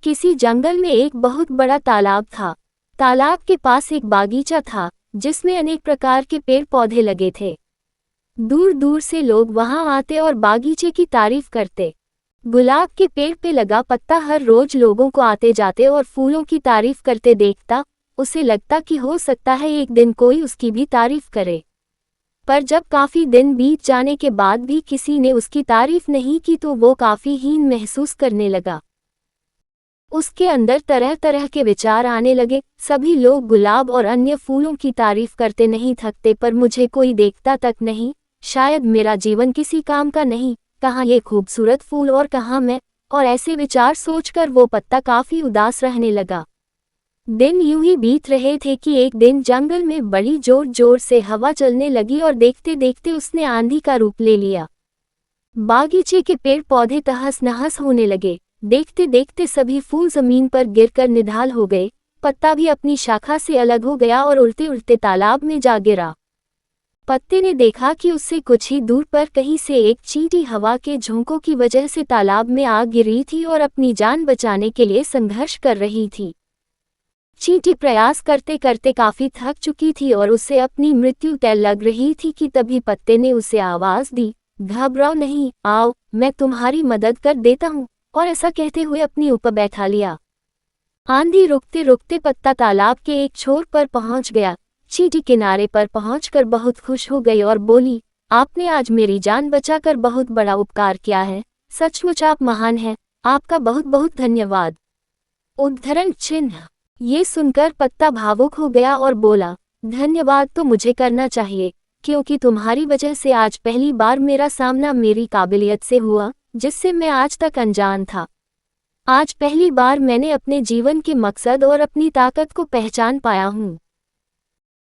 किसी जंगल में एक बहुत बड़ा तालाब था। तालाब के पास एक बागीचा था जिसमें अनेक प्रकार के पेड़ पौधे लगे थे। दूर दूर से लोग वहां आते और बागीचे की तारीफ करते। गुलाब के पेड़ पे लगा पत्ता हर रोज लोगों को आते जाते और फूलों की तारीफ करते देखता। उसे लगता कि हो सकता है एक दिन कोई उसकी भी तारीफ करे। पर जब काफी दिन बीत जाने के बाद भी किसी ने उसकी तारीफ नहीं की तो वो काफी हीन महसूस करने लगा। उसके अंदर तरह तरह के विचार आने लगे। सभी लोग गुलाब और अन्य फूलों की तारीफ करते नहीं थकते, पर मुझे कोई देखता तक नहीं। शायद मेरा जीवन किसी काम का नहीं, कहाँ ये खूबसूरत फूल और कहाँ मैं। और ऐसे विचार सोचकर वो पत्ता काफी उदास रहने लगा। दिन यूं ही बीत रहे थे कि एक दिन जंगल में बड़ी जोर जोर से हवा चलने लगी और देखते देखते उसने आंधी का रूप ले लिया। बागीचे के पेड़ पौधे तहस नहस होने लगे। देखते देखते सभी फूल जमीन पर गिरकर निढाल हो गए। पत्ता भी अपनी शाखा से अलग हो गया और उड़ते उड़ते तालाब में जा गिरा। पत्ते ने देखा कि उससे कुछ ही दूर पर कहीं से एक चींटी हवा के झोंकों की वजह से तालाब में आ गिरी थी और अपनी जान बचाने के लिए संघर्ष कर रही थी। चींटी प्रयास करते करते काफी थक चुकी थी और उसे अपनी मृत्यु तय लग रही थी कि तभी पत्ते ने उसे आवाज दी, घबराओ नहीं, आओ मैं तुम्हारी मदद कर देता हूँ। और ऐसा कहते हुए अपनी ऊपर बैठा लिया। आंधी रुकते रुकते पत्ता तालाब के एक छोर पर पहुंच गया। चींटी किनारे पर पहुंचकर बहुत खुश हो गई और बोली, आपने आज मेरी जान बचाकर बहुत बड़ा उपकार किया है। सचमुच आप महान हैं, आपका बहुत बहुत धन्यवाद। उद्धरण चिन्ह। ये सुनकर पत्ता भावुक हो गया और बोला, धन्यवाद तो मुझे करना चाहिए, क्योंकि तुम्हारी वजह से आज पहली बार मेरा सामना मेरी काबिलियत से हुआ, जिससे मैं आज तक अनजान था। आज पहली बार मैंने अपने जीवन के मकसद और अपनी ताकत को पहचान पाया हूँ।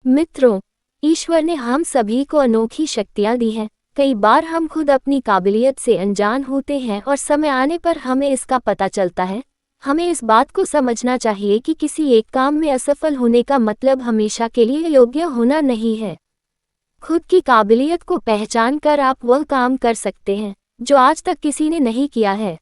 मित्रों, ईश्वर ने हम सभी को अनोखी शक्तियाँ दी हैं। कई बार हम खुद अपनी काबिलियत से अनजान होते हैं और समय आने पर हमें इसका पता चलता है। हमें इस बात को समझना चाहिए कि किसी एक काम में असफल होने का मतलब हमेशा के लिए योग्य होना नहीं है। खुद की काबिलियत को पहचान कर आप वह काम कर सकते हैं जो आज तक किसी ने नहीं किया है।